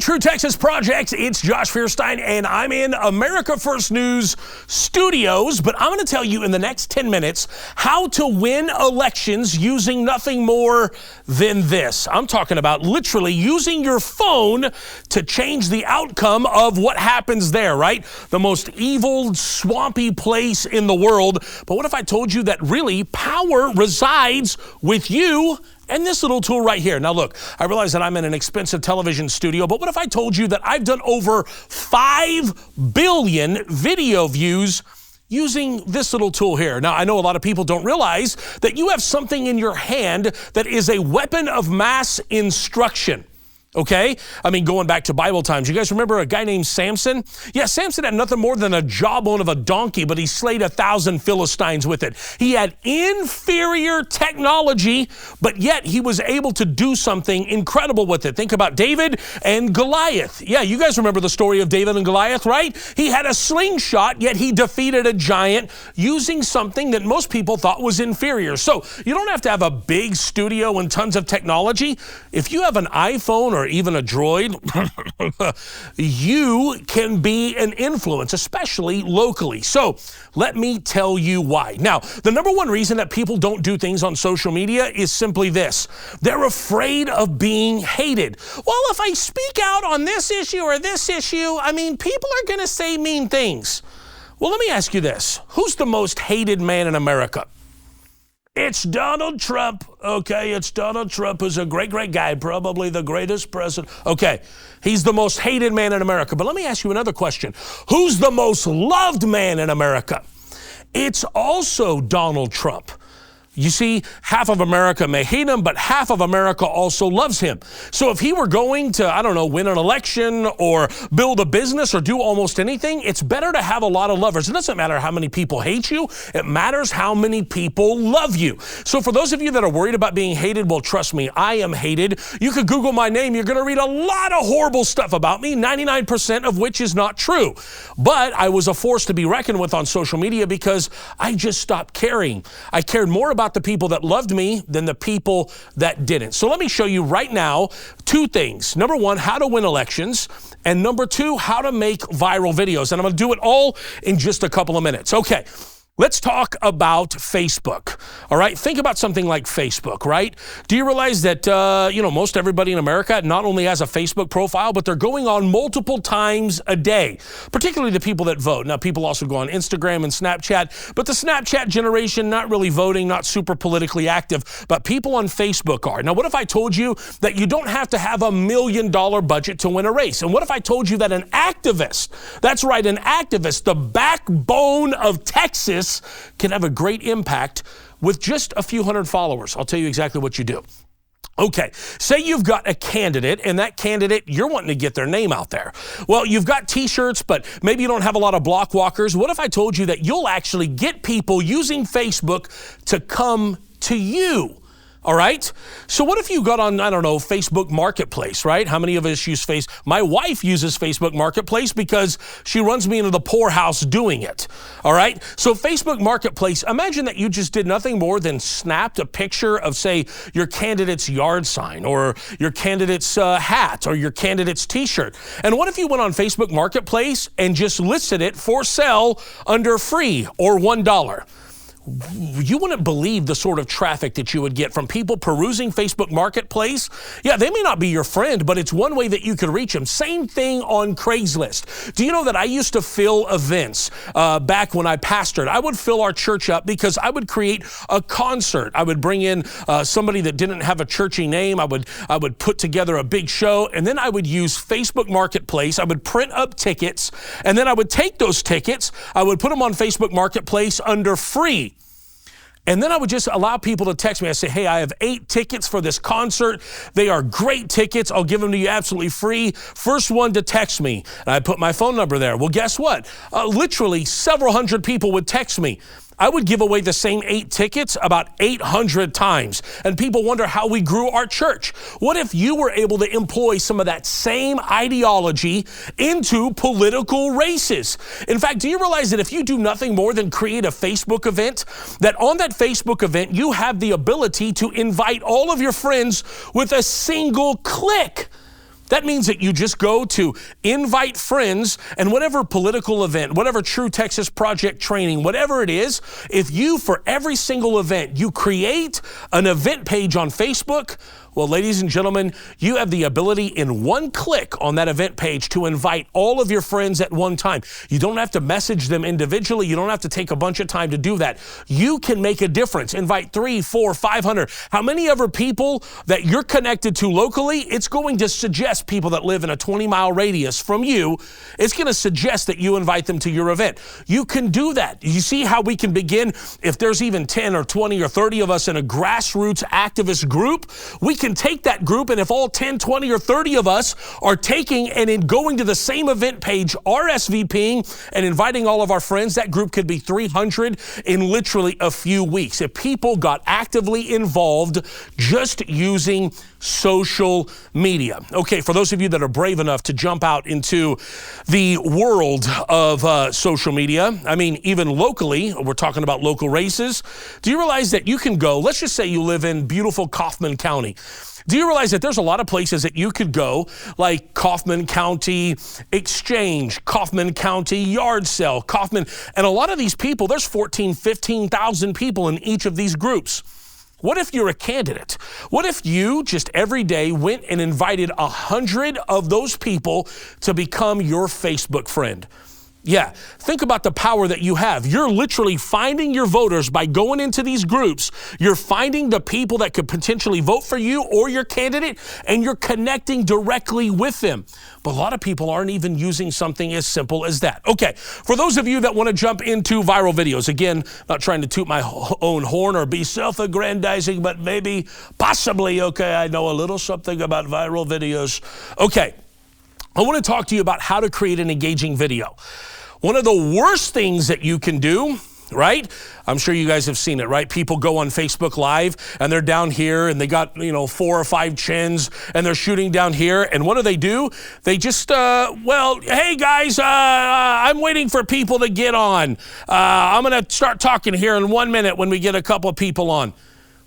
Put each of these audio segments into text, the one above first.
True Texas Project. It's Josh Feuerstein, and I'm in America First News studios, but I'm going to tell you in the next 10 minutes how to win elections using nothing more than this. I'm talking about literally using your phone to change the outcome of what happens there, right? The most evil, swampy place in the world. But what if I told you that really power resides with you and this little tool right here? Now look, I realize that I'm in an expensive television studio, but what if I told you that I've done over 5 billion video views using this little tool here? Now, I know a lot of people don't realize that you have something in your hand that is a weapon of mass instruction. Okay? I mean, going back to Bible times, you guys remember a guy named Samson? Yeah, Samson had nothing more than a jawbone of a donkey, but he slayed 1,000 Philistines with it. He had inferior technology, but yet he was able to do something incredible with it. Think about David and Goliath. Yeah, you guys remember the story of David and Goliath, right? He had a slingshot, yet he defeated a giant using something that most people thought was inferior. So you don't have to have a big studio and tons of technology. If you have an iPhone or even a droid, you can be an influence, especially locally. So let me tell you why. Now, the number one reason that people don't do things on social media is simply this. They're afraid of being hated. Well, if I speak out on this issue or this issue, I mean, people are going to say mean things. Well, let me ask you this. Who's the most hated man in America? It's Donald Trump, okay? It's Donald Trump, who's a great guy, probably the greatest president. Okay, he's the most hated man in America. But let me ask you another question. Who's the most loved man in America? It's also Donald Trump. You see, half of America may hate him, but half of America also loves him. So if he were going to, I don't know, win an election or build a business or do almost anything, it's better to have a lot of lovers. It doesn't matter how many people hate you. It matters how many people love you. So for those of you that are worried about being hated, well, trust me, I am hated. You could Google my name. You're going to read a lot of horrible stuff about me, 99% of which is not true. But I was a force to be reckoned with on social media because I just stopped caring. I cared more about the people that loved me than the people that didn't. So let me show you right now 2 things. Number 1, how to win elections. And number 2, how to make viral videos. And I'm going to do it all in just a couple of minutes. Okay. Let's talk about Facebook, all right? Think about something like Facebook, right? Do you realize that, most everybody in America not only has a Facebook profile, but they're going on multiple times a day, particularly the people that vote. Now, people also go on Instagram and Snapchat, but the Snapchat generation, not really voting, not super politically active, but people on Facebook are. Now, what if I told you that you don't have to have $1 million budget to win a race? And what if I told you that an activist, that's right, an activist, the backbone of Texas, can have a great impact with just a few hundred followers? I'll tell you exactly what you do. Okay, say you've got a candidate, and that candidate, you're wanting to get their name out there. Well, you've got t-shirts, but maybe you don't have a lot of block walkers. What if I told you that you'll actually get people using Facebook to come to you? All right. So what if you got on, I don't know, Facebook Marketplace, right? How many of us use My wife uses Facebook Marketplace because she runs me into the poorhouse doing it. All right. So Facebook Marketplace, imagine that you just did nothing more than snapped a picture of, say, your candidate's yard sign or your candidate's hat or your candidate's t-shirt. And what if you went on Facebook Marketplace and just listed it for sale under free or $1? You wouldn't believe the sort of traffic that you would get from people perusing Facebook Marketplace. Yeah, they may not be your friend, but it's one way that you could reach them. Same thing on Craigslist. Do you know that I used to fill events back when I pastored? I would fill our church up because I would create a concert. I would bring in somebody that didn't have a churchy name. I would put together a big show, and then I would use Facebook Marketplace. I would print up tickets, and then I would take those tickets. I would put them on Facebook Marketplace under free. And then I would just allow people to text me. I say, hey, I have 8 tickets for this concert. They are great tickets. I'll give them to you absolutely free. First one to text me. And I put my phone number there. Well, guess what? Literally several hundred people would text me. I would give away the same 8 tickets about 800 times. And people wonder how we grew our church. What if you were able to employ some of that same ideology into political races? In fact, do you realize that if you do nothing more than create a Facebook event, that on that Facebook event, you have the ability to invite all of your friends with a single click? That means that you just go to invite friends, and whatever political event, whatever True Texas Project training, whatever it is, if you, for every single event, you create an event page on Facebook, well, ladies and gentlemen, you have the ability in one click on that event page to invite all of your friends at one time. You don't have to message them individually. You don't have to take a bunch of time to do that. You can make a difference. Invite 300, 400, 500. How many ever people that you're connected to locally, it's going to suggest people that live in a 20-mile radius from you. It's going to suggest that you invite them to your event. You can do that. You see how we can begin? If there's even 10 or 20 or 30 of us in a grassroots activist group, we can take that group, and if all 10, 20, or 30 of us are taking and in going to the same event page, RSVPing and inviting all of our friends, that group could be 300 in literally a few weeks. If people got actively involved just using social media. Okay, for those of you that are brave enough to jump out into the world of social media, I mean, even locally, we're talking about local races. Do you realize that you can go, let's just say you live in beautiful Kaufman County. Do you realize that there's a lot of places that you could go, like Kaufman County Exchange, Kaufman County Yard Sale, Kaufman, and a lot of these people, there's 14, 15,000 people in each of these groups. What if you're a candidate? What if you just every day went and invited 100 of those people to become your Facebook friend? Yeah, think about the power that you have. You're literally finding your voters by going into these groups. You're finding the people that could potentially vote for you or your candidate, and you're connecting directly with them. But a lot of people aren't even using something as simple as that. Okay, for those of you that want to jump into viral videos, again, not trying to toot my own horn or be self-aggrandizing, but maybe, possibly, okay, I know a little something about viral videos. Okay, I want to talk to you about how to create an engaging video. One of the worst things that you can do, right? I'm sure you guys have seen it, right? People go on Facebook Live and they're down here and they got, 4 or 5 chins and they're shooting down here. And what do? They just, hey guys, I'm waiting for people to get on. I'm going to start talking here in 1 minute when we get a couple of people on.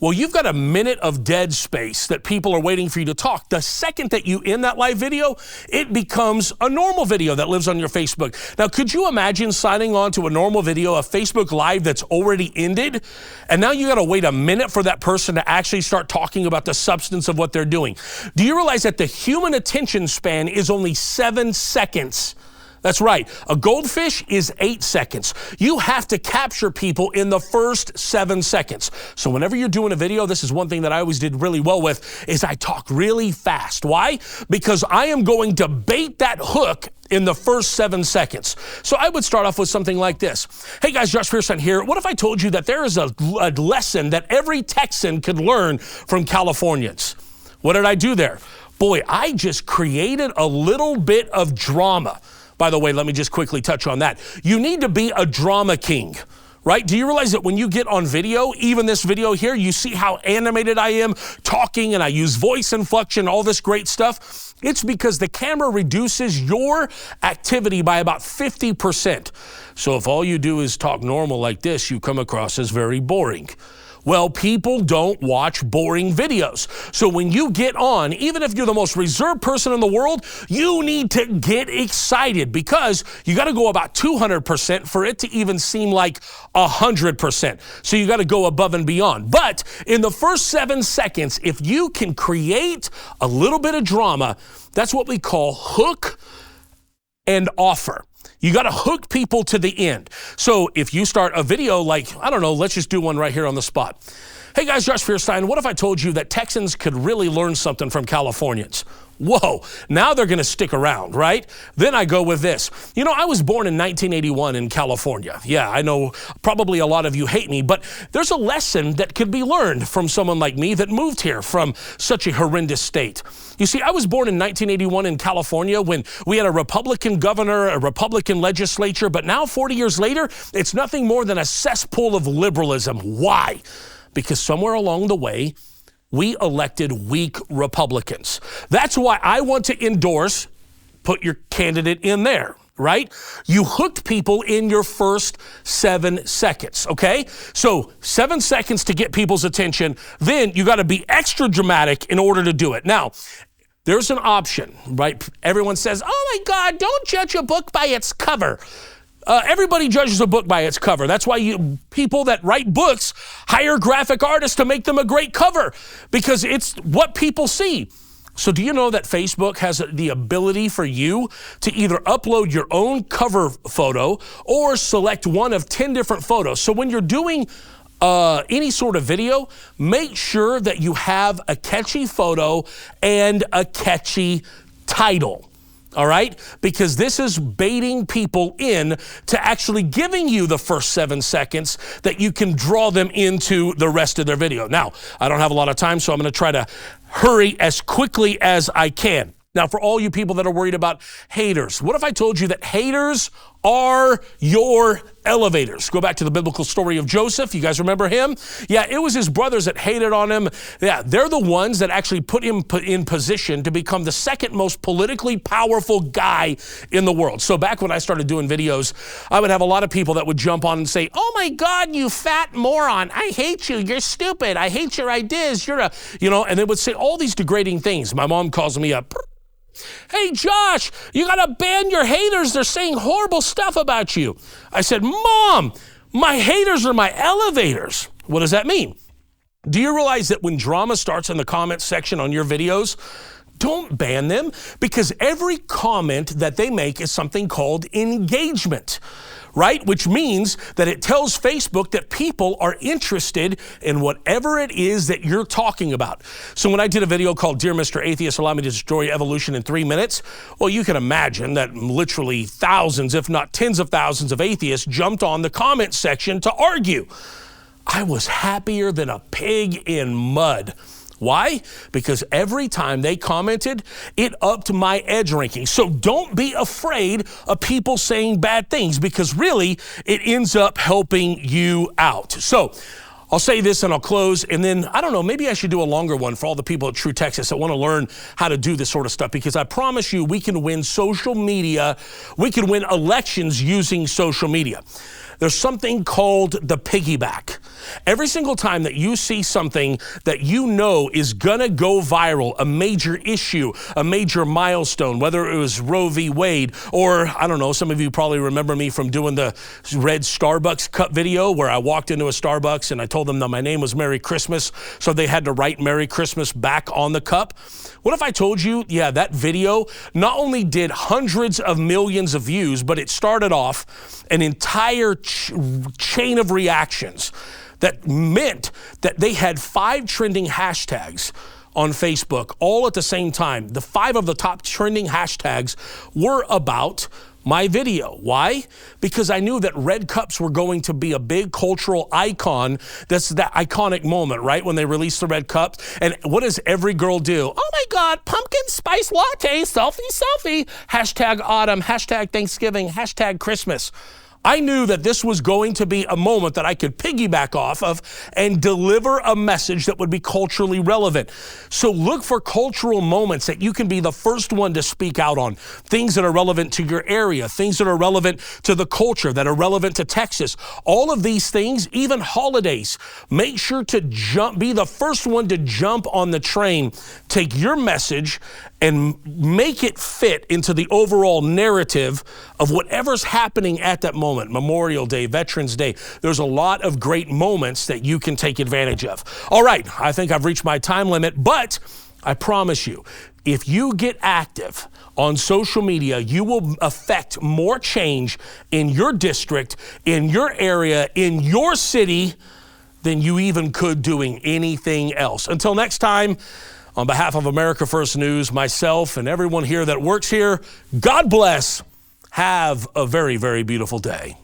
Well, you've got a minute of dead space that people are waiting for you to talk. The second that you end that live video, it becomes a normal video that lives on your Facebook. Now, could you imagine signing on to a normal video, a Facebook Live that's already ended? And now you got to wait a minute for that person to actually start talking about the substance of what they're doing. Do you realize that the human attention span is only 7 seconds? That's right. A goldfish is 8 seconds. You have to capture people in the first 7 seconds. So whenever you're doing a video, this is one thing that I always did really well with, is I talk really fast. Why? Because I am going to bait that hook in the first 7 seconds. So I would start off with something like this. Hey guys, Josh Feuerstein here. What if I told you that there is a lesson that every Texan could learn from Californians? What did I do there? Boy, I just created a little bit of drama. By the way, let me just quickly touch on that. You need to be a drama king, right? Do you realize that when you get on video, even this video here, you see how animated I am talking and I use voice inflection, all this great stuff? It's because the camera reduces your activity by about 50%. So if all you do is talk normal like this, you come across as very boring. Well, people don't watch boring videos. So when you get on, even if you're the most reserved person in the world, you need to get excited because you got to go about 200% for it to even seem like 100%. So you got to go above and beyond. But in the first 7 seconds, if you can create a little bit of drama, that's what we call hook and offer. You got to hook people to the end. So if you start a video like, I don't know, let's just do one right here on the spot. Hey guys, Josh Feuerstein, what if I told you that Texans could really learn something from Californians? Whoa, now they're going to stick around, right? Then I go with this. I was born in 1981 in California. Yeah, I know probably a lot of you hate me, but there's a lesson that could be learned from someone like me that moved here from such a horrendous state. You see, I was born in 1981 in California when we had a Republican governor, a Republican legislature, but now 40 years later, it's nothing more than a cesspool of liberalism. Why? Because somewhere along the way, we elected weak Republicans. That's why I want to endorse, put your candidate in there, right? You hooked people in your first 7 seconds, okay? So 7 seconds to get people's attention. Then you got to be extra dramatic in order to do it. Now, there's an option, right? Everyone says, oh my God, don't judge a book by its cover. Everybody judges a book by its cover. That's why people that write books hire graphic artists to make them a great cover, because it's what people see. So do you know that Facebook has the ability for you to either upload your own cover photo or select one of 10 different photos? So when you're doing any sort of video, make sure that you have a catchy photo and a catchy title. All right? Because this is baiting people in to actually giving you the first 7 seconds that you can draw them into the rest of their video. Now, I don't have a lot of time, so I'm going to try to hurry as quickly as I can. Now, for all you people that are worried about haters, what if I told you that haters are your elevators? Go back to the biblical story of Joseph. You guys remember him? Yeah, it was his brothers that hated on him. Yeah, they're the ones that actually put him in position to become the second most politically powerful guy in the world. So back when I started doing videos, I would have a lot of people that would jump on and say, oh my God, you fat moron. I hate you. You're stupid. I hate your ideas. You're a, and they would say all these degrading things. My mom calls me up. Hey, Josh, you got to ban your haters. They're saying horrible stuff about you. I said, Mom, my haters are my elevators. What does that mean? Do you realize that when drama starts in the comment section on your videos, don't ban them, because every comment that they make is something called engagement, right? Which means that it tells Facebook that people are interested in whatever it is that you're talking about. So when I did a video called Dear Mr. Atheist, Allow Me to Destroy Evolution in 3 minutes, well, you can imagine that literally thousands, if not tens of thousands of atheists jumped on the comment section to argue. I was happier than a pig in mud. Why? Because every time they commented, it upped my edge ranking. So don't be afraid of people saying bad things, because really it ends up helping you out. So I'll say this and I'll close, and then, I don't know, maybe I should do a longer one for all the people at True Texas that want to learn how to do this sort of stuff, because I promise you we can win social media. We can win elections using social media. There's something called the piggyback. Every single time that you see something that you know is gonna go viral, a major issue, a major milestone, whether it was Roe v. Wade, or I don't know, some of you probably remember me from doing the red Starbucks cup video where I walked into a Starbucks and I told them that my name was Merry Christmas, so they had to write Merry Christmas back on the cup. What if I told you, yeah, that video not only did hundreds of millions of views, but it started off an entire chain of reactions that meant that they had 5 trending hashtags on Facebook all at the same time. The 5 of the top trending hashtags were about my video. Why? Because I knew that red cups were going to be a big cultural icon. That's that iconic moment, right? When they released the red cups. And what does every girl do? Oh my God, pumpkin spice latte, selfie, hashtag autumn, hashtag Thanksgiving, hashtag Christmas. I knew that this was going to be a moment that I could piggyback off of and deliver a message that would be culturally relevant. So look for cultural moments that you can be the first one to speak out on. Things that are relevant to your area, things that are relevant to the culture, that are relevant to Texas. All of these things, even holidays, make sure to be the first one to jump on the train. Take your message and make it fit into the overall narrative of whatever's happening at that moment. Memorial Day, Veterans Day. There's a lot of great moments that you can take advantage of. All right, I think I've reached my time limit, but I promise you, if you get active on social media, you will affect more change in your district, in your area, in your city than you even could doing anything else. Until next time, on behalf of America First News, myself, and everyone here that works here, God bless. Have a very, very beautiful day.